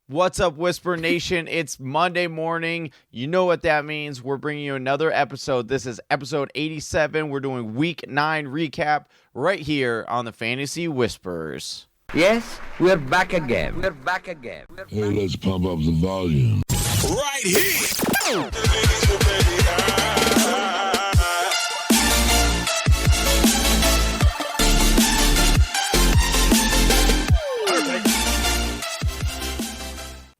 What's up, Whisper Nation? It's Monday morning. You know what that means. We're bringing you another episode. This is episode 87. We're doing week 9 recap right here on the Fantasy Whispers. Yes, we're back again. Hey, let's pump up the volume. Right here.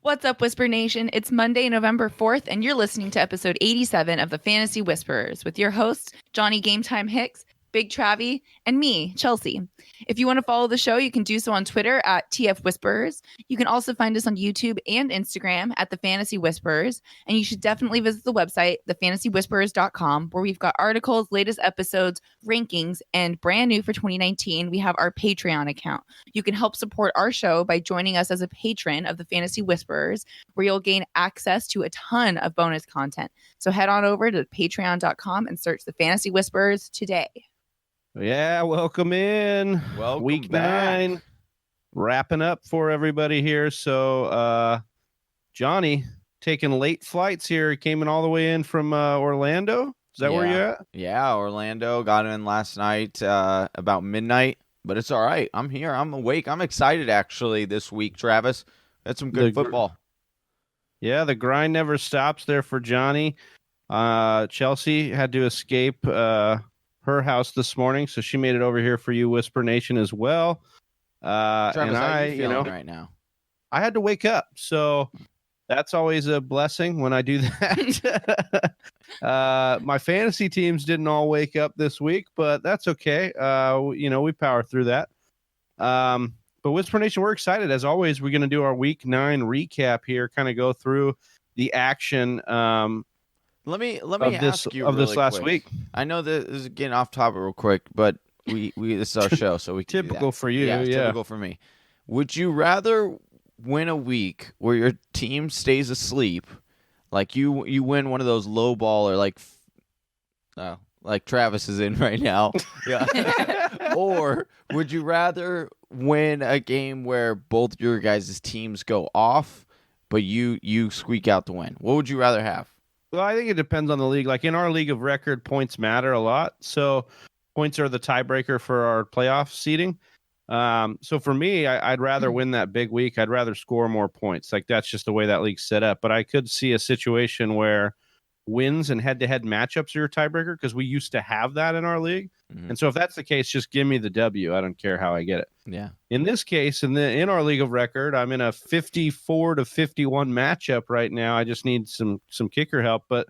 What's up, Whisper Nation? It's Monday, November 4th, and you're listening to episode 87 of the Fantasy Whispers with your hosts, Johnny Gametime Hicks, Big Travy, and me, Chelsea. If you want to follow the show, you can do so on Twitter at TF Whispers. You can also find us on YouTube and Instagram at The Fantasy Whispers. And you should definitely visit the website, thefantasywhispers.com, where we've got articles, latest episodes, rankings, and brand new for 2019, we have our Patreon account. You can help support our show by joining us as a patron of The Fantasy Whispers, where you'll gain access to a ton of bonus content. So head on over to patreon.com and search The Fantasy Whispers today. Yeah, welcome in. Welcome Week back. 9, wrapping up for everybody here. So, Johnny, taking late flights here, came in all the way in from Orlando. Is that where you're at? Yeah, Orlando. Got in last night about midnight, but it's all right. I'm here. I'm awake. I'm excited, actually, this week, Travis. That's some good football. Yeah, the grind never stops there for Johnny. Chelsea had to escape her house this morning, so she made it over here for you, Whisper Nation, as well. Travis, and how I, are you feeling right now? I had to wake up, so that's always a blessing when I do that. My fantasy teams didn't all wake up this week, but that's okay. We power through that. But Whisper Nation, we're excited. As always, we're going to do our week 9 recap here, kind of go through the action Let me this ask you of this really last quick. week. I know this is getting off topic real quick, but we this is our show, so we can do Typical that. for you, yeah. Typical for me. Would you rather win a week where your team stays asleep, like you win one of those low ball or like Travis is in right now, yeah, or would you rather win a game where both your guys' teams go off, but you squeak out the win? What would you rather have? Well, I think it depends on the league. Like in our league of record, points matter a lot. So points are the tiebreaker for our playoff seeding. So for me, I'd rather win that big week. I'd rather score more points. Like that's just the way that league's set up. But I could see a situation where wins and head-to-head matchups are your tiebreaker because we used to have that in our league. Mm-hmm. And so if that's the case, just give me the W. I don't care how I get it. Yeah. In this case, in our league of record, I'm in a 54-51 matchup right now. I just need some kicker help, but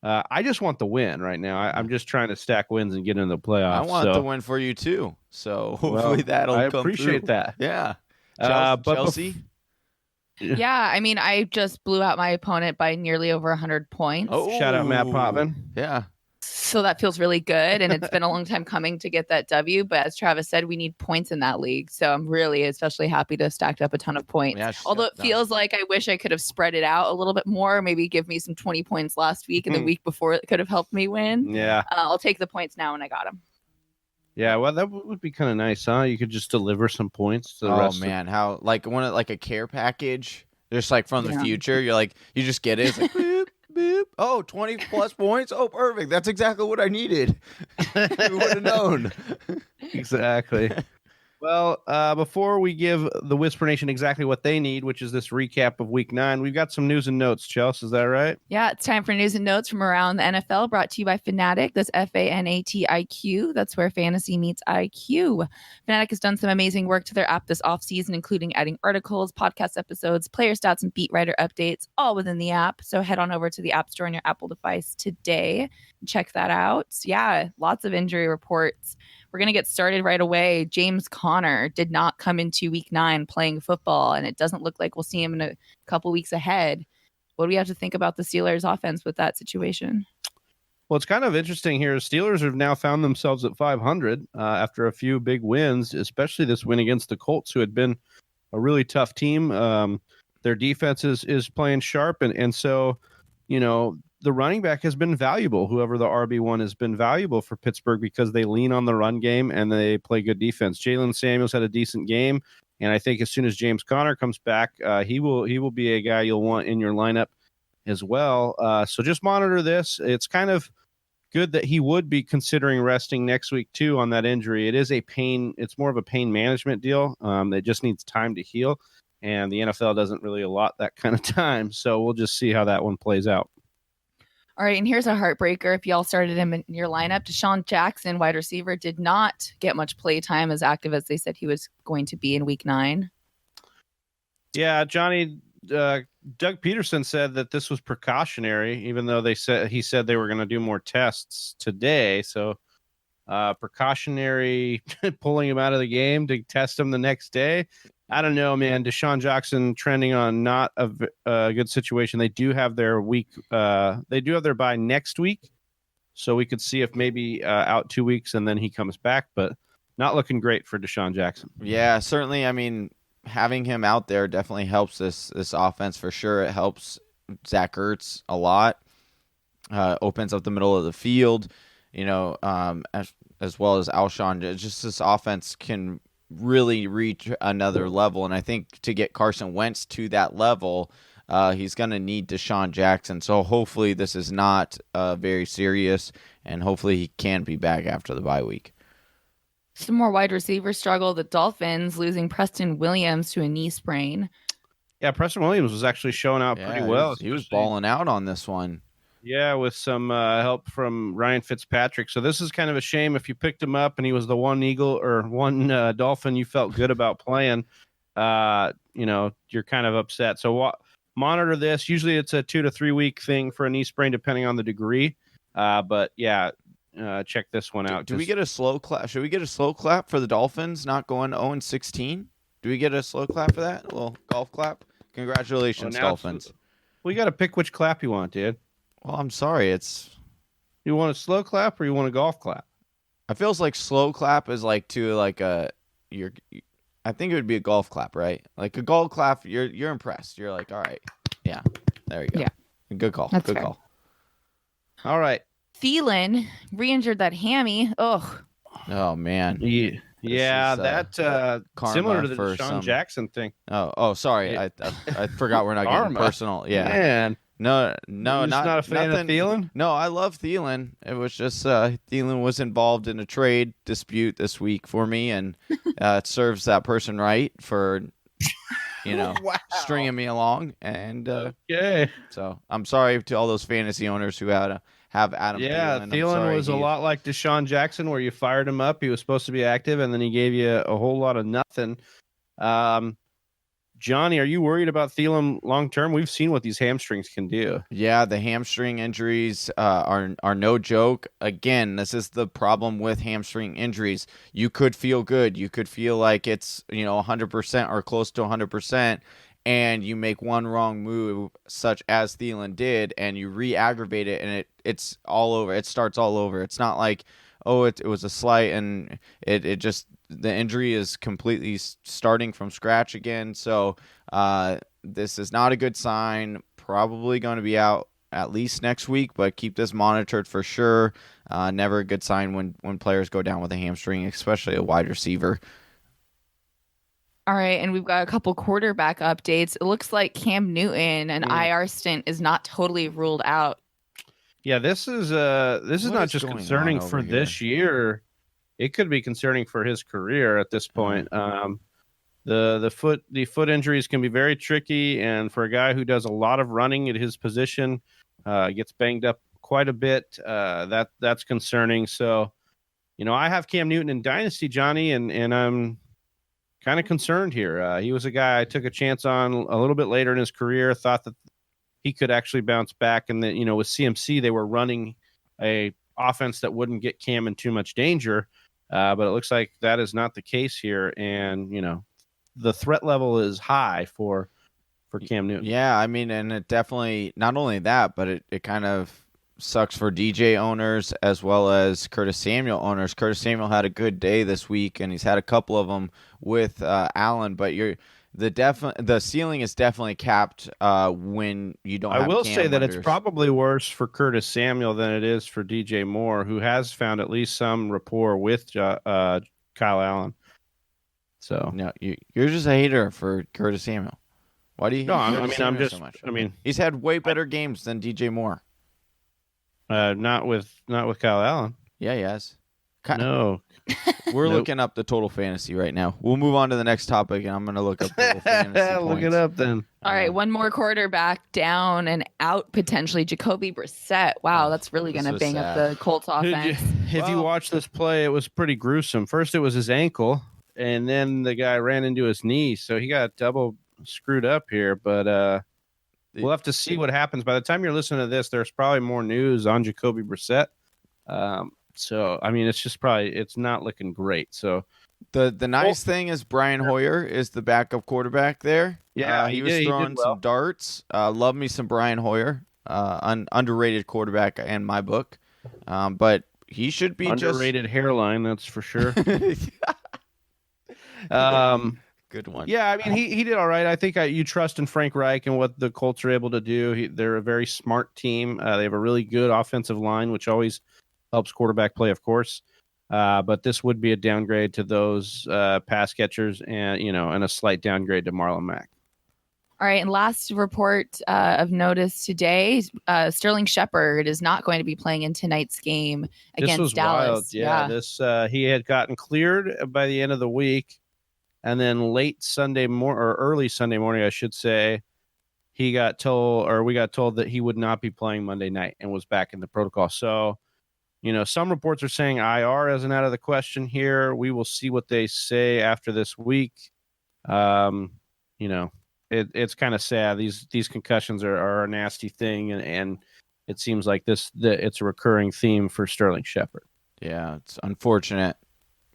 I just want the win right now. I'm just trying to stack wins and get into the playoffs. I want the win for you too. So hopefully that'll I come appreciate through. that. Yeah. But Chelsea? Yeah, I mean, I just blew out my opponent by nearly over 100 points. Oh, Shout out Matt Potvin. Yeah. So that feels really good. And it's been a long time coming to get that W. But as Travis said, we need points in that league. So I'm really especially happy to have stacked up a ton of points. Yeah, Although it feels like I wish I could have spread it out a little bit more. Maybe give me some 20 points last week and the week before it could have helped me win. Yeah. I'll take the points now when I got them. Yeah, well, that would be kind of nice, huh? You could just deliver some points to the rest. Oh man, how like a care package, just like from the future. You're like, you just get it. It's like boop, boop. Oh, 20 plus points. Oh, perfect. That's exactly what I needed. We would have known. Exactly. Well, before we give the Whisper Nation exactly what they need, which is this recap of Week 9, we've got some news and notes. Chelsea, is that right? Yeah, it's time for news and notes from around the NFL, brought to you by Fanatic. That's FANATIQ. That's where fantasy meets IQ. Fanatic has done some amazing work to their app this offseason, including adding articles, podcast episodes, player stats, and beat writer updates, all within the app. So head on over to the App Store on your Apple device today and check that out. Yeah, lots of injury reports. We're going to get started right away. James Conner did not come into week 9 playing football, and it doesn't look like we'll see him in a couple weeks ahead. What do we have to think about the Steelers offense with that situation? Well, it's kind of interesting here. Steelers have now found themselves at 500 after a few big wins, especially this win against the Colts, who had been a really tough team. Their defense is playing sharp, and so, you know, the running back has been valuable. Whoever the RB1 has been valuable for Pittsburgh because they lean on the run game and they play good defense. Jalen Samuels had a decent game. And I think as soon as James Conner comes back, he will be a guy you'll want in your lineup as well. So just monitor this. It's kind of good that he would be considering resting next week too on that injury. It is it's more of a pain management deal. It just needs time to heal, and the NFL doesn't really allot that kind of time. So we'll just see how that one plays out. All right, and here's a heartbreaker. If y'all started him in your lineup, Deshaun Jackson, wide receiver, did not get much play time, as active as they said he was going to be in Week 9. Yeah, Johnny. Doug Peterson said that this was precautionary, even though he said they were going to do more tests today. So precautionary pulling him out of the game to test him the next day. I don't know, man. Deshaun Jackson trending on not a good situation. They do have their bye next week, so we could see if maybe out 2 weeks and then he comes back, but not looking great for Deshaun Jackson. Yeah, certainly. I mean, having him out there definitely helps this offense for sure. It helps Zach Ertz a lot. Opens up the middle of the field, as well as Alshon. Just this offense can really reach another level, and I think to get Carson Wentz to that level, he's going to need Deshaun Jackson. So hopefully this is not very serious, and hopefully he can be back after the bye week. Some more wide receiver struggle. The Dolphins losing Preston Williams to a knee sprain. Yeah, Preston Williams was actually showing out pretty well. He was balling out on this one. Yeah, with some help from Ryan Fitzpatrick. So this is kind of a shame if you picked him up and he was the one Dolphin you felt good about playing. You're kind of upset. So monitor this. Usually it's a 2 to 3 week thing for a knee sprain, depending on the degree. But yeah. Check this one out. Do we get a slow clap? Should we get a slow clap for the Dolphins not going 0-16? Do we get a slow clap for that? A little golf clap? Congratulations, Dolphins. We got to pick which clap you want, dude. Well, I'm sorry. You want a slow clap or you want a golf clap? I feels like slow clap is like to like I think it would be a golf clap, right? Like a golf clap, you're impressed. You're like, all right, yeah, there you go. Yeah. Good call. That's Good fair. call. All right. Thielen re-injured that hammy. Oh man. Yeah, is, that similar to the for Deshaun Jackson thing. Oh, sorry. I forgot we're not getting personal. Yeah. Man. No, not a fan of Thielen? No, I love Thielen. It was just Thielen was involved in a trade dispute this week for me, and it serves that person right for stringing me along. And okay. So I'm sorry to all those fantasy owners who have Adam. Yeah, Thielen was a lot like Deshaun Jackson, where you fired him up. He was supposed to be active, and then he gave you a whole lot of nothing. Johnny, are you worried about Thielen long term? We've seen what these hamstrings can do. Yeah, the hamstring injuries are no joke. Again, this is the problem with hamstring injuries. You could feel good. You could feel like it's 100% or close to 100%, and you make one wrong move, such as Thielen did, and you re-aggravate it, and it's all over. It starts all over. It's not like, it was a slight, and it just the injury is completely starting from scratch again. So this is not a good sign. Probably going to be out at least next week, but keep this monitored for sure. Never a good sign when players go down with a hamstring, especially a wide receiver. All right, and we've got a couple quarterback updates. It looks like Cam Newton, an IR stint, is not totally ruled out. Yeah, this is not just concerning for this year. It could be concerning for his career at this point. The foot injuries can be very tricky, and for a guy who does a lot of running at his position, gets banged up quite a bit. That's concerning. So, I have Cam Newton in Dynasty, Johnny, and I'm kind of concerned here. He was a guy I took a chance on a little bit later in his career, thought that he could actually bounce back. And then, with CMC, they were running a offense that wouldn't get Cam in too much danger. But it looks like that is not the case here. And, the threat level is high for Cam Newton. Yeah, I mean, and it definitely, not only that, but it kind of sucks for DJ owners as well as Curtis Samuel owners. Curtis Samuel had a good day this week, and he's had a couple of them with Allen, but the ceiling is definitely capped when you don't have I will Cam say that under. It's probably worse for Curtis Samuel than it is for DJ Moore, who has found at least some rapport with Kyle Allen. So No, you're just a hater for Curtis Samuel. Why do you? no, hate I Curtis mean, I'm Samuel just, so much? I mean, He's had way better games than DJ Moore. not with Kyle Allen. Yeah, he has. No, We're Nope. looking up the total fantasy right now. We'll move on to the next topic, and I'm going to look up total fantasy look points. it up then. All right, one more quarterback down and out potentially. Jacoby Brissett. Wow, that's really this going to was bang sad. up the Colts offense. If you watch this play, it was pretty gruesome. First, it was his ankle, and then the guy ran into his knee, so he got double screwed up here. But we'll have to see what happens. By the time you're listening to this, there's probably more news on Jacoby Brissett. So I mean, it's not looking great. So The nice thing is Brian Hoyer is the backup quarterback there. Yeah, he was he did throwing well. some darts. Love me some Brian Hoyer, underrated quarterback in my book. But he should be underrated hairline, that's for sure. Good one. Yeah, I mean, he did all right. I think you trust in Frank Reich and what the Colts are able to do. They're a very smart team. They have a really good offensive line, which always helps quarterback play, of course. But this would be a downgrade to those pass catchers, and and a slight downgrade to Marlon Mack. All right, and last report of notice today: Sterling Shepard is not going to be playing in tonight's game against This was Dallas. wild. Yeah, this he had gotten cleared by the end of the week, and then late Sunday or early Sunday morning, I should say, we got told that he would not be playing Monday night and was back in the protocol. So, some reports are saying IR isn't out of the question here. We will see what they say after this week. It's kind of sad. These concussions are a nasty thing, and it seems like it's a recurring theme for Sterling Shepard. Yeah, it's unfortunate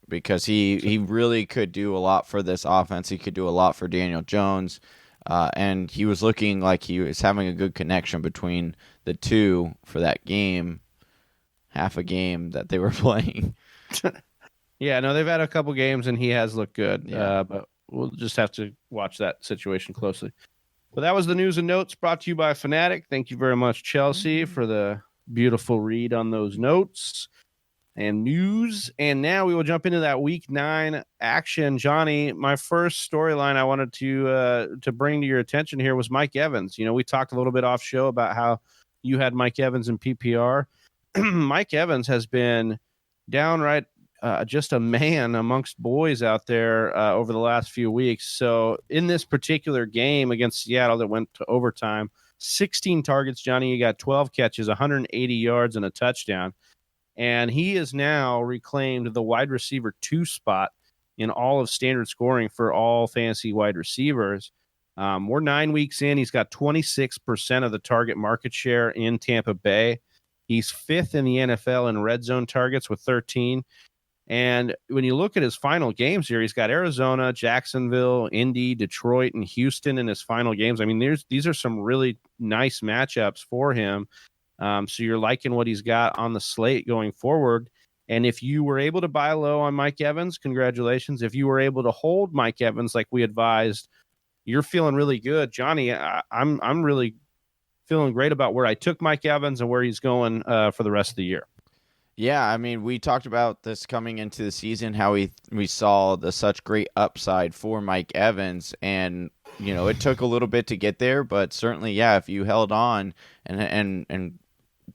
because he really could do a lot for this offense. He could do a lot for Daniel Jones, and he was looking like he was having a good connection between the two for that game, half a game that they were playing. Yeah, no, they've had a couple games, and he has looked good. Yeah. But we'll just have to watch that situation closely. Well, that was the news and notes brought to you by Fanatic. Thank you very much, Chelsea, for the beautiful read on those notes and news. And now we will jump into that Week 9 action. Johnny, my first storyline I wanted to bring to your attention here was Mike Evans. We talked a little bit off show about how you had Mike Evans in PPR. Mike Evans has been downright just a man amongst boys out there over the last few weeks. So in this particular game against Seattle that went to overtime, 16 targets, Johnny, he got 12 catches, 180 yards, and a touchdown. And he is now reclaimed the wide receiver 2 spot in all of standard scoring for all fantasy wide receivers. We're 9 weeks in. He's got 26% of the target market share in Tampa Bay. He's 5th in the NFL in red zone targets with 13. And when you look at his final games here, he's got Arizona, Jacksonville, Indy, Detroit, and Houston in his final games. I mean, these are some really nice matchups for him. So you're liking what he's got on the slate going forward. And if you were able to buy low on Mike Evans, congratulations. If you were able to hold Mike Evans like we advised, you're feeling really good. Johnny, I'm really feeling great about where I took Mike Evans and where he's going for the rest of the year. Yeah, I mean, we talked about this coming into the season, how we saw such great upside for Mike Evans, and it took a little bit to get there, but certainly, yeah, if you held on and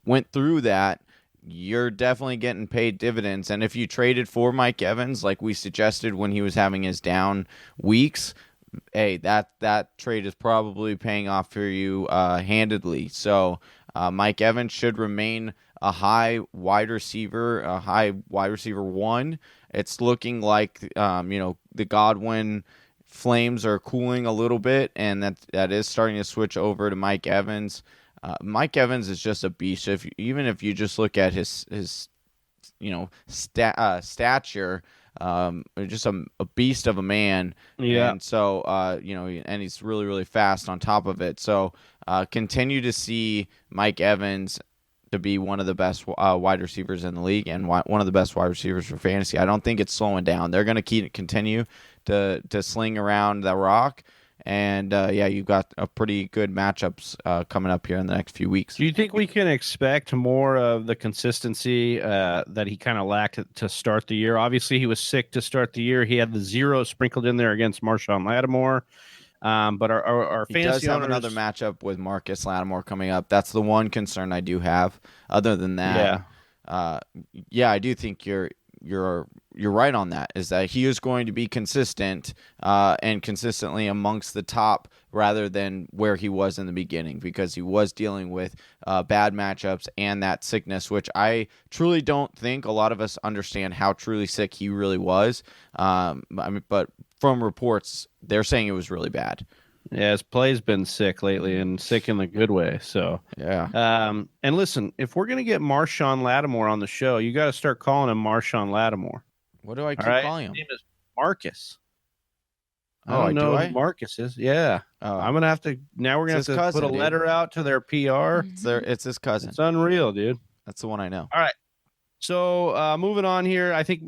went through that, you're definitely getting paid dividends. And if you traded for Mike Evans, like we suggested when he was having his down weeks, hey, that trade is probably paying off for you handedly. So Mike Evans should remain a high wide receiver 1. It's looking like the Godwin flames are cooling a little bit, and that is starting to switch over to Mike Evans. Mike Evans is just a beast. Even if you just look at his stature, just a beast of a man. Yeah. And so and he's really, really fast on top of it. So continue to see Mike Evans to be one of the best wide receivers in the league and one of the best wide receivers for fantasy. I don't think it's slowing down. They're going to continue to sling around the rock, And you've got a pretty good matchups coming up here in the next few weeks. Do you think we can expect more of the consistency that he kind of lacked to start the year? Obviously, he was sick to start the year. He had the 0 sprinkled in there against Marshawn Lattimore. But our he fantasy does have owners, another matchup with Marcus Lattimore coming up. That's the one concern I do have. Other than that, I do think you're right on that, is that he is going to be consistent and consistently amongst the top rather than where he was in the beginning, because he was dealing with bad matchups and that sickness, which I truly don't think a lot of us understand how truly sick he really was. But from reports, they're saying it was really bad. Yeah, his play's been sick lately, and sick in the good way. So yeah. And listen, if we're gonna get Marshawn Lattimore on the show, you got to start calling him Marshawn Lattimore. What do I keep calling him? His name is Marcus. I Oh, don't know do who I? Marcus is. Yeah, Oh. I'm gonna have to. Now we're gonna It's have his to put cousin, a dude. letter out to their PR. It's his cousin. It's unreal, dude. That's the one I know. All right. So moving on here, I think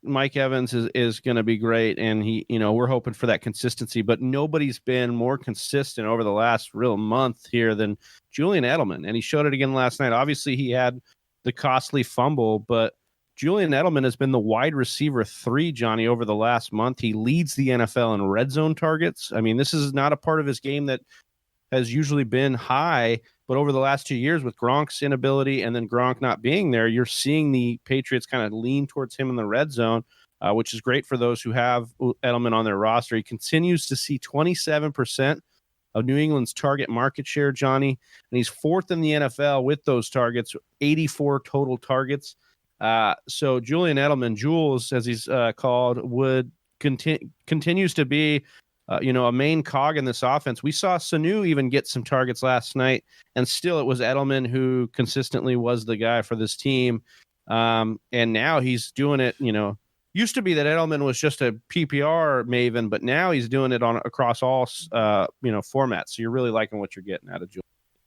Mike Evans is going to be great, and we're hoping for that consistency. But nobody's been more consistent over the last real month here than Julian Edelman, and he showed it again last night. Obviously, he had the costly fumble, but Julian Edelman has been the wide receiver 3, Johnny, over the last month. He leads the NFL in red zone targets. I mean, this is not a part of his game that has usually been high, but over the last 2 years with Gronk's inability and then Gronk not being there, you're seeing the Patriots kind of lean towards him in the red zone, which is great for those who have Edelman on their roster. He continues to see 27% of New England's target market share, Johnny, and he's 4th in the NFL with those targets, 84 total targets. So Julian Edelman, Jules, as he's called, continues to be a main cog in this offense. We saw Sanu even get some targets last night, and still it was Edelman who consistently was the guy for this team. And now he's doing it, used to be that Edelman was just a PPR maven, but now he's doing it across all, formats. So you're really liking what you're getting out of Julian.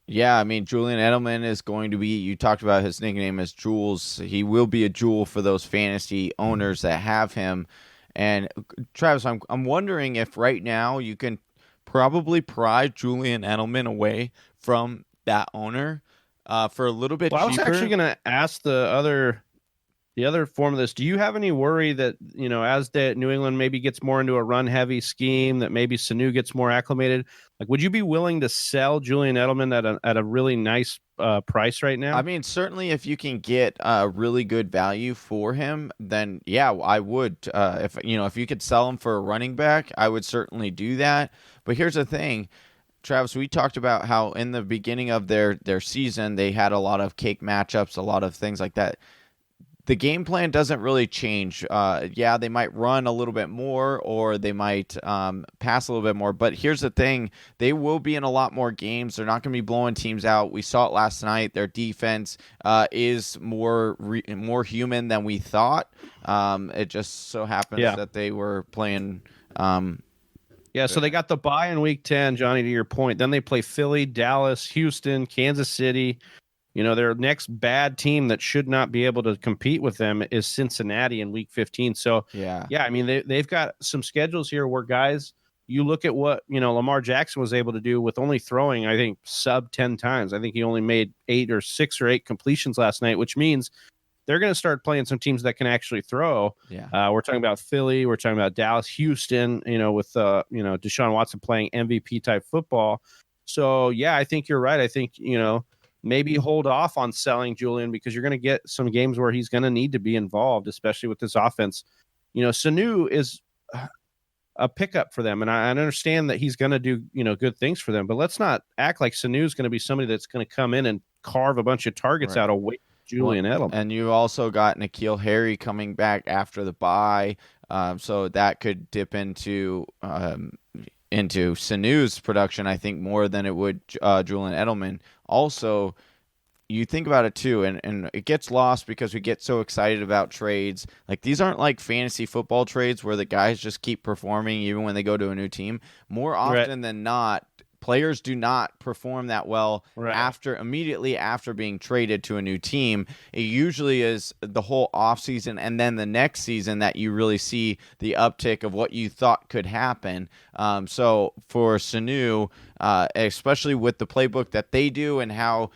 Yeah, I mean, Julian Edelman is going to be, you talked about his nickname as Jules. He will be a jewel for those fantasy owners that have him. And Travis, I'm wondering if right now you can probably pry Julian Edelman away from that owner for a little bit cheaper. I was actually going to ask the other form of this. Do you have any worry that, as the New England maybe gets more into a run-heavy scheme, that maybe Sanu gets more acclimated? Like, would you be willing to sell Julian Edelman at a really nice price right now? I mean, certainly if you can get a really good value for him, then yeah, I would. If you could sell him for a running back, I would certainly do that. But here's the thing, Travis, we talked about how in the beginning of their season, they had a lot of cake matchups, a lot of things like that. The game plan doesn't really change. They might run a little bit more, or they might pass a little bit more. But here's the thing. They will be in a lot more games. They're not going to be blowing teams out. We saw it last night. Their defense is more human than we thought. It just so happens that they were playing... So they got the bye in Week 10, Johnny, to your point. Then they play Philly, Dallas, Houston, Kansas City. Their next bad team that should not be able to compete with them is Cincinnati in Week 15. So, I mean, they've got some schedules here where guys, you look at what, Lamar Jackson was able to do with only throwing, I think, sub 10 times. I think he only made 6 or 8 completions last night, which means they're going to start playing some teams that can actually throw. Yeah. We're talking about Philly. We're talking about Dallas, Houston, with, Deshaun Watson playing MVP type football. So, I think you're right. I think, maybe hold off on selling Julian, because you're going to get some games where he's going to need to be involved, especially with this offense. Sanu is a pickup for them, and I understand that he's going to do, good things for them, but let's not act like Sanu is going to be somebody that's going to come in and carve a bunch of targets out of Julian Edelman. And you also got N'Keal Harry coming back after the bye, so that could dip into Sanu's production, I think, more than it would Julian Edelman. Also, you think about it too, and it gets lost because we get so excited about trades. Like, these aren't like fantasy football trades where the guys just keep performing even when they go to a new team. More often than not, players do not perform that well Right. immediately after being traded to a new team. It usually is the whole offseason and then the next season that you really see the uptick of what you thought could happen. So for Sanu, especially with the playbook that they do and how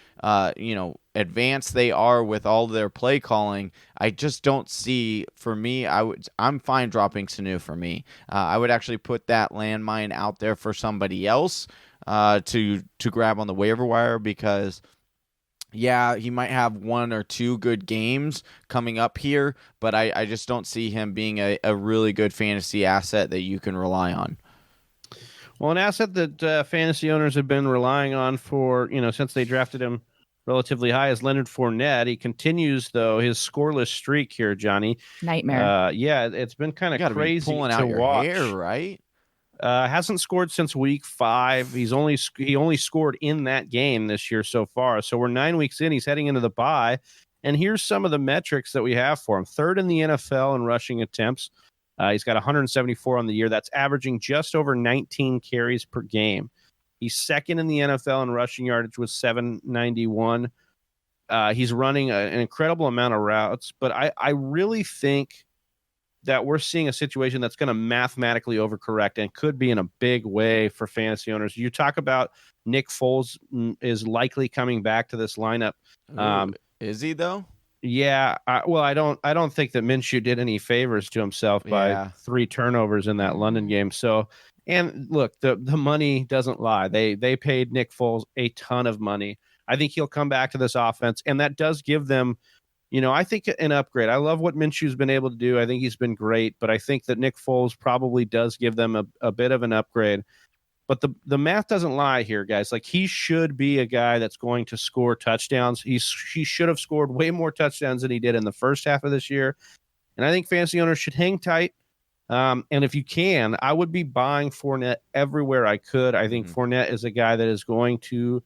advanced they are with all their play calling, I just don't see. For me, I'm fine dropping Sanu. For me, I would actually put that landmine out there for somebody else to grab on the waiver wire, because yeah, he might have one or two good games coming up here, but I just don't see him being a really good fantasy asset that you can rely on. Well, an asset that fantasy owners have been relying on for, since they drafted him relatively high is Leonard Fournette. He continues, though, his scoreless streak here, Johnny. Nightmare. Yeah, it's been kind You of got to be crazy pulling to out your watch. hair, right? Hasn't scored since week 5. He only scored in that game this year so far. So we're 9 weeks in. He's heading into the bye. And here's some of the metrics that we have for him. 3rd in the NFL in rushing attempts. He's got 174 on the year. That's averaging just over 19 carries per game. He's 2nd in the NFL in rushing yardage with 791. He's running an incredible amount of routes, but I really think that we're seeing a situation that's going to mathematically overcorrect and could be in a big way for fantasy owners. You talk about Nick Foles is likely coming back to this lineup. Is he though? Yeah, I don't think that Minshew did any favors to himself by 3 turnovers in that London game. So, and look, the money doesn't lie. They paid Nick Foles a ton of money. I think he'll come back to this offense, and that does give them, I think, an upgrade. I love what Minshew's been able to do. I think he's been great, but I think that Nick Foles probably does give them a bit of an upgrade. But the math doesn't lie here, guys. Like, he should be a guy that's going to score touchdowns. He should have scored way more touchdowns than he did in the first half of this year. And I think fantasy owners should hang tight. And if you can, I would be buying Fournette everywhere I could. I think Fournette is a guy that is going to,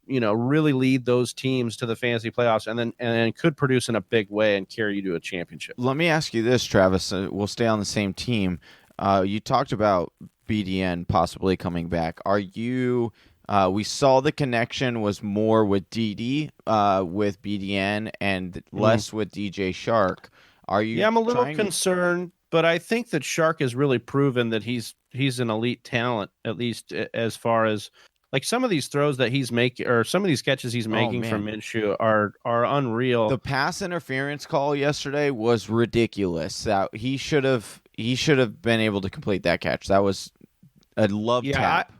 really lead those teams to the fantasy playoffs and then could produce in a big way and carry you to a championship. Let me ask you this, Travis. We'll stay on the same team. You talked about BDN possibly coming back. Are you? We saw the connection was more with DD with BDN and less with DJ Shark. Are you? Yeah, I'm a little concerned, but I think that Shark has really proven that he's an elite talent, at least as far as like some of these throws that he's making or some of these catches he's making from Minshew are unreal. The pass interference call yesterday was ridiculous. That he should have been able to complete that catch. That was a love tap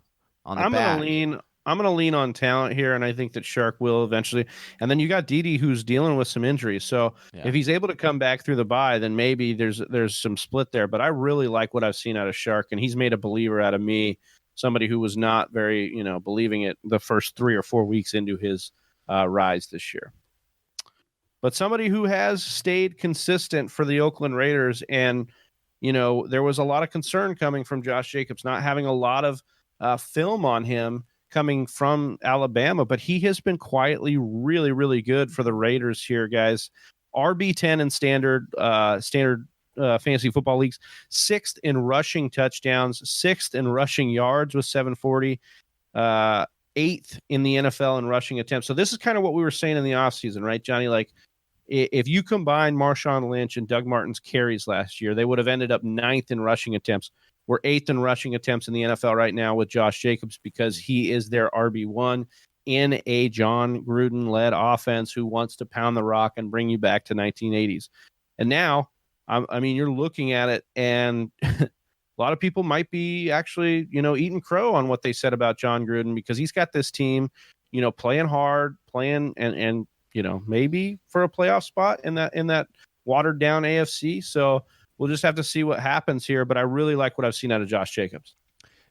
on the back. I'm gonna lean on talent here, and I think that Shark will eventually. And then you got Dede, who's dealing with some injuries. So if he's able to come back through the bye, then maybe there's some split there. But I really like what I've seen out of Shark, and he's made a believer out of me, somebody who was not very believing it the first 3 or 4 weeks into his rise this year. But somebody who has stayed consistent for the Oakland Raiders, and there was a lot of concern coming from Josh Jacobs not having a lot of film on him coming from Alabama, but he has been quietly really, really good for the Raiders here, guys. RB10 in standard fantasy football leagues, 6th in rushing touchdowns, 6th in rushing yards with 740, 8th in the NFL in rushing attempts. So this is kind of what we were saying in the offseason, right, Johnny? Like, if you combine Marshawn Lynch and Doug Martin's carries last year, they would have ended up 9th in rushing attempts. We're 8th in rushing attempts in the NFL right now with Josh Jacobs because he is their RB1 in a John Gruden-led offense who wants to pound the rock and bring you back to 1980s. And now, you're looking at it, and a lot of people might be actually, eating crow on what they said about John Gruden because he's got this team, playing hard, playing and maybe for a playoff spot in that watered down AFC. So we'll just have to see what happens here. But I really like what I've seen out of Josh Jacobs.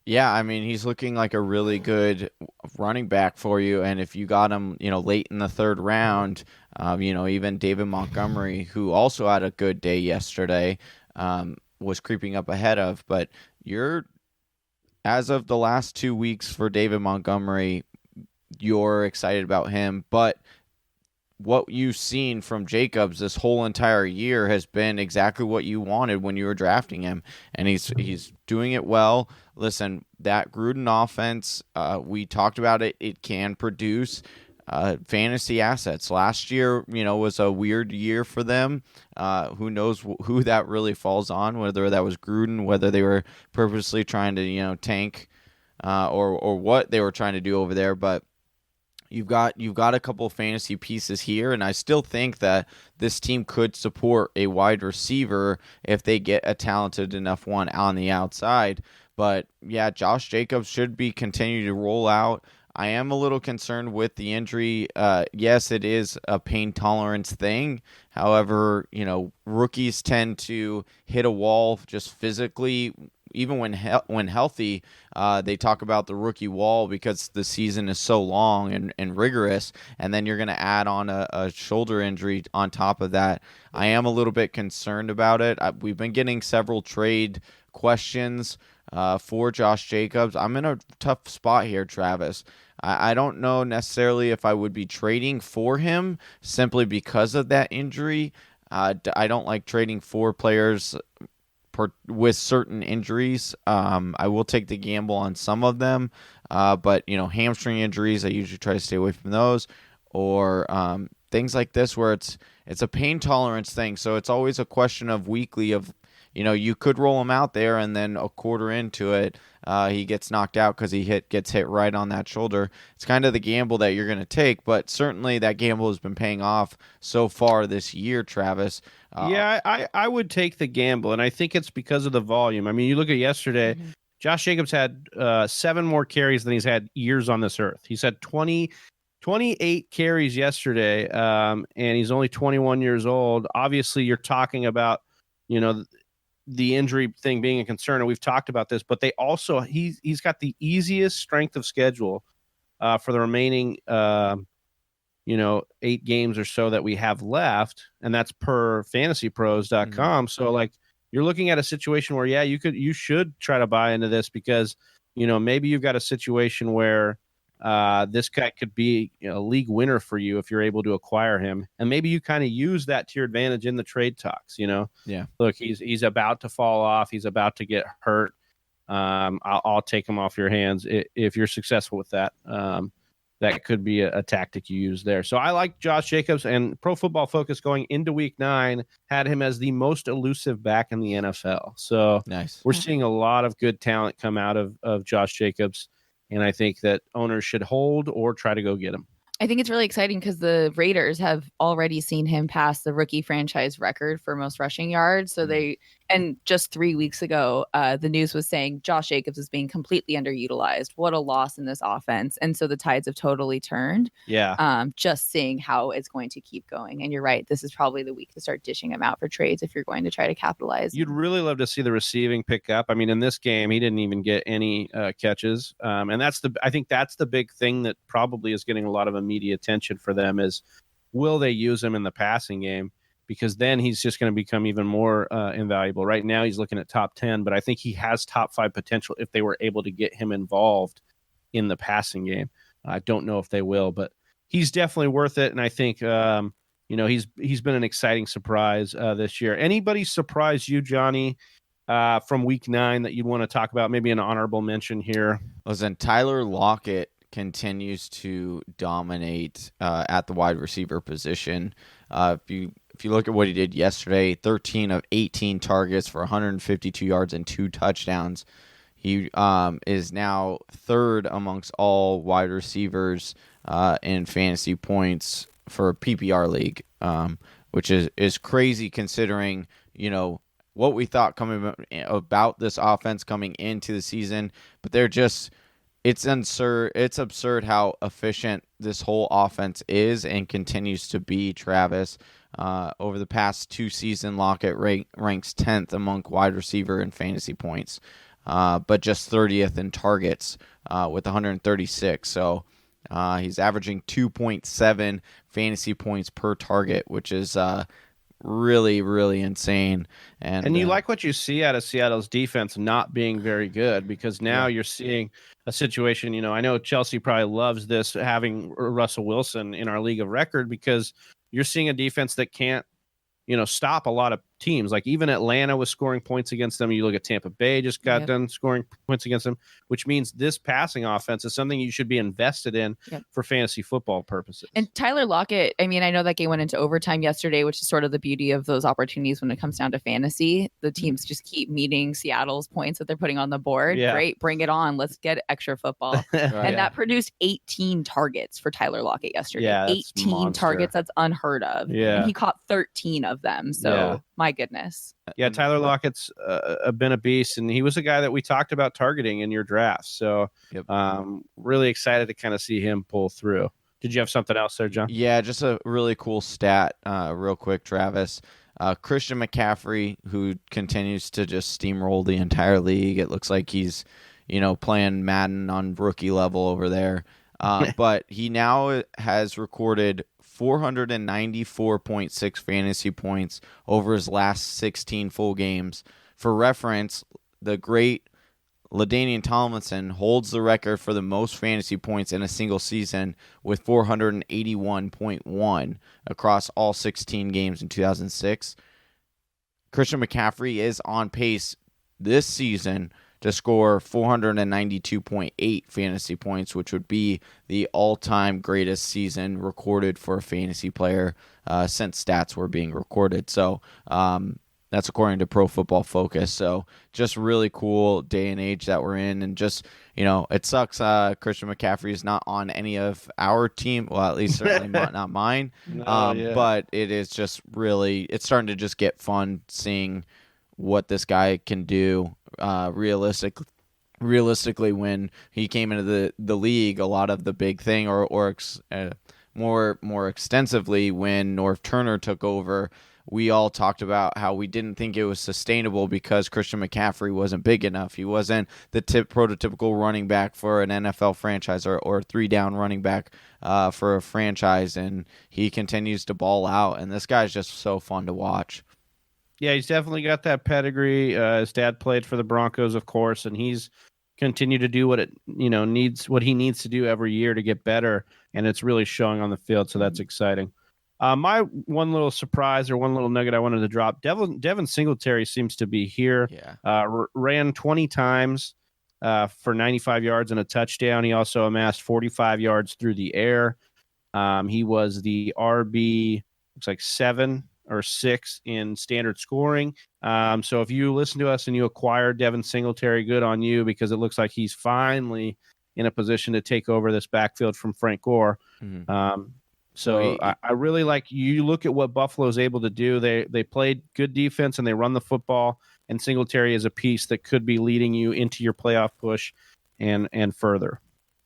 Yeah, he's looking like a really good running back for you. And if you got him, late in the 3rd round, even David Montgomery, who also had a good day yesterday, was creeping up ahead of. But as of the last 2 weeks for David Montgomery, you're excited about him. But what you've seen from Jacobs this whole entire year has been exactly what you wanted when you were drafting him, and he's doing it well. Listen, that Gruden offense, we talked about it. It can produce fantasy assets. Last year, was a weird year for them. Who knows who that really falls on? Whether that was Gruden, whether they were purposely trying to tank, or what they were trying to do over there, but. You've got a couple of fantasy pieces here, and I still think that this team could support a wide receiver if they get a talented enough one on the outside. But yeah, Josh Jacobs should be continuing to roll out. I am a little concerned with the injury. Yes, it is a pain tolerance thing. However, rookies tend to hit a wall just physically. Even when healthy, they talk about the rookie wall because the season is so long and rigorous, and then you're going to add on a shoulder injury on top of that. I am a little bit concerned about it. We've been getting several trade questions for Josh Jacobs. I'm in a tough spot here, Travis. I don't know necessarily if I would be trading for him simply because of that injury. I don't like trading for players with certain injuries. I will take the gamble on some of them, but hamstring injuries, I usually try to stay away from those, or things like this where it's a pain tolerance thing. So it's always a question of weekly of you could roll him out there, and then a quarter into it, he gets knocked out because he gets hit right on that shoulder. It's kind of the gamble that you're going to take, but certainly that gamble has been paying off so far this year, Travis. I would take the gamble, and I think it's because of the volume. I mean, you look at yesterday, Josh Jacobs had 7 more carries than he's had years on this earth. He's had 28 carries yesterday, and he's only 21 years old. Obviously, you're talking about, the injury thing being a concern, and we've talked about this, but they also, he's got the easiest strength of schedule for the remaining 8 games or so that we have left, and that's per fantasypros.com. So you're looking at a situation where you should try to buy into this because maybe you've got a situation where this guy could be a league winner for you if you're able to acquire him, and maybe you kind of use that to your advantage in the trade talks. Yeah, look, he's about to fall off, he's about to get hurt. I'll take him off your hands if you're successful with that. That could be a tactic you use there. So I like Josh Jacobs, and Pro Football Focus going into Week 9 had him as the most elusive back in the NFL. So nice. We're seeing a lot of good talent come out of Josh Jacobs, and I think that owners should hold or try to go get him. I think it's really exciting because the Raiders have already seen him pass the rookie franchise record for most rushing yards. So and just 3 weeks ago, the news was saying Josh Jacobs is being completely underutilized. What a loss in this offense. And so the tides have totally turned. Yeah. Just seeing how it's going to keep going. And you're right. This is probably the week to start dishing him out for trades if you're going to try to capitalize. You'd really love to see the receiving pick up. I mean, in this game, he didn't even get any catches. And I think that's the big thing that probably is getting a lot of media attention for them is, will they use him in the passing game? Because then he's just going to become even more invaluable. Right now he's looking at top 10, but I think he has top 5 potential if they were able to get him involved in the passing game. I don't know if they will, but he's definitely worth it. And I think he's been an exciting surprise this year. Anybody surprise you, Johnny, from Week 9 that you'd want to talk about? Maybe an honorable mention here. Listen, Tyler Lockett continues to dominate at the wide receiver position. If you look at what he did yesterday, 13 of 18 targets for 152 yards and 2 touchdowns. He is now 3rd amongst all wide receivers in fantasy points for a PPR league, which is crazy considering what we thought coming about this offense coming into the season. But it's absurd how efficient this whole offense is and continues to be, Travis. Over the past 2 seasons, Lockett ranks 10th among wide receiver in fantasy points, but just 30th in targets with 136. So he's averaging 2.7 fantasy points per target, which is really, really insane. And you like what you see out of Seattle's defense not being very good, because now you're seeing a situation, I know Chelsea probably loves this, having Russell Wilson in our league of record, because you're seeing a defense that can't, stop a lot of teams. Like even Atlanta was scoring points against them. You look at Tampa Bay just got done scoring points against them, which means this passing offense is something you should be invested in for fantasy football purposes. And Tyler Lockett, I mean, I know that game went into overtime yesterday, which is sort of the beauty of those opportunities when it comes down to fantasy. The teams just keep meeting Seattle's points that they're putting on the board. Yeah. Great, bring it on. Let's get extra football. And that produced 18 targets for Tyler Lockett yesterday. Yeah, that's 18 monster. targets. That's unheard of. Yeah. And he caught 13 of them. So my goodness. Yeah, Tyler Lockett's been a beast, and he was a guy that we talked about targeting in your draft. So really excited to kind of see him pull through. Did you have something else there, John? Yeah, just a really cool stat real quick, Travis. Christian McCaffrey, who continues to just steamroll the entire league. It looks like he's, playing Madden on rookie level over there. But he now has recorded 494.6 fantasy points over his last 16 full games. For reference, the great LaDainian Tomlinson holds the record for the most fantasy points in a single season with 481.1 across all 16 games in 2006. Christian McCaffrey is on pace this season to score 492.8 fantasy points, which would be the all-time greatest season recorded for a fantasy player since stats were being recorded. So that's according to Pro Football Focus. So just really cool day and age that we're in. And just, it sucks Christian McCaffrey is not on any of our team. Well, at least certainly not mine. But it is just really, it's starting to just get fun seeing what this guy can do. Realistically, when he came into the league, a lot of the big thing, or more extensively when North Turner took over, we all talked about how we didn't think it was sustainable because Christian McCaffrey wasn't big enough. He wasn't the prototypical running back for an NFL franchise or three-down running back for a franchise, and he continues to ball out, and this guy's just so fun to watch. Yeah, he's definitely got that pedigree. His dad played for the Broncos, of course, and he's continued to do what he needs to do every year to get better, and it's really showing on the field. So that's exciting. My one little surprise or one little nugget I wanted to drop: Devin Singletary seems to be here. Yeah, ran 20 times for 95 yards and a touchdown. He also amassed 45 yards through the air. He was the RB, looks like 7 or 6 in standard scoring. So if you listen to us and you acquire Devin Singletary, good on you, because it looks like he's finally in a position to take over this backfield from Frank Gore. So I really like, you look at what Buffalo's able to do. They played good defense and they run the football, and Singletary is a piece that could be leading you into your playoff push and further.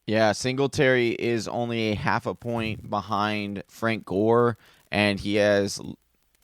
Yeah, Singletary is only a half a point behind Frank Gore, and he has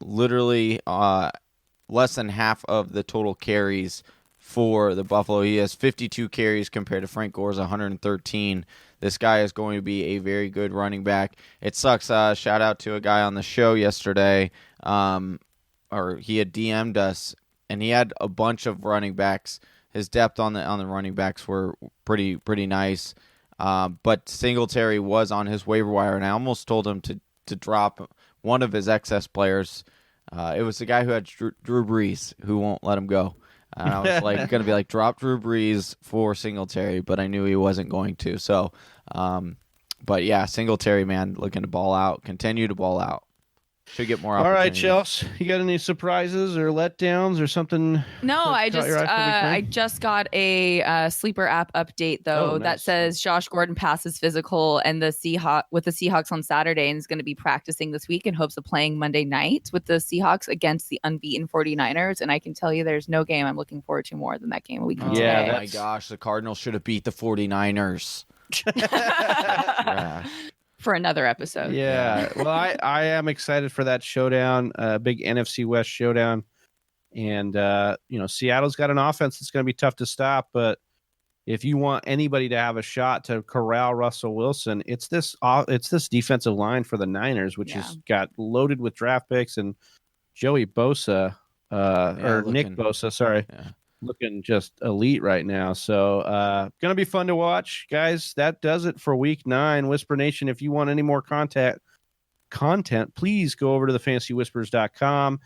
literally less than half of the total carries for the Buffalo. He has 52 carries compared to Frank Gore's 113. This guy is going to be a very good running back. It sucks. Shout out to a guy on the show yesterday, or he had DM'd us, and he had a bunch of running backs. His depth on the running backs were pretty nice. But Singletary was on his waiver wire, and I almost told him to drop one of his excess players. It was the guy who had Drew Brees, who won't let him go. And I was going to be like, drop Drew Brees for Singletary, but I knew he wasn't going to. So, but yeah, Singletary, man, looking to ball out, continue to ball out. Should get more opportunities. All right, Chelsea, you got any surprises or letdowns or something? No, I just got a sleeper app update though that says Josh Gordon passes physical and the Seahawks on Saturday, and is going to be practicing this week in hopes of playing Monday night with the Seahawks against the unbeaten 49ers. And I can tell you, there's no game I'm looking forward to more than that game a week from today. Oh my gosh, the Cardinals should have beat the 49ers. Yeah. For another episode. Yeah. Well, I am excited for that showdown, big NFC West showdown. And, Seattle's got an offense that's going to be tough to stop. But if you want anybody to have a shot to corral Russell Wilson, it's this defensive line for the Niners, which has got loaded with draft picks and Joey Bosa, or Nick looking- Bosa, sorry, Yeah. looking just elite right now. So gonna be fun to watch, guys. That does it for week 9. Whisper Nation, if you want any more content, please go over to thefantasywhispers.com.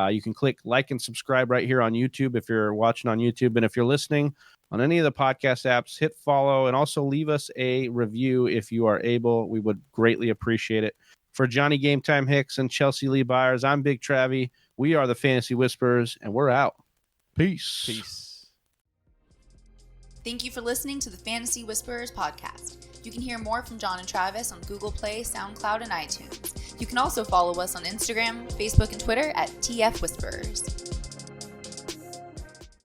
You can click like and subscribe right here on YouTube if you're watching on YouTube. And if you're listening on any of the podcast apps, hit follow and also leave us a review if you are able. We would greatly appreciate it. For Johnny Game Time Hicks and Chelsea Lee Byers, I'm Big Travy. We are the Fantasy Whisperers, and we're out. Peace. Peace. Thank you for listening to the Fantasy Whisperers podcast. You can hear more from John and Travis on Google Play, SoundCloud, and iTunes. You can also follow us on Instagram, Facebook, and Twitter at TF Whisperers.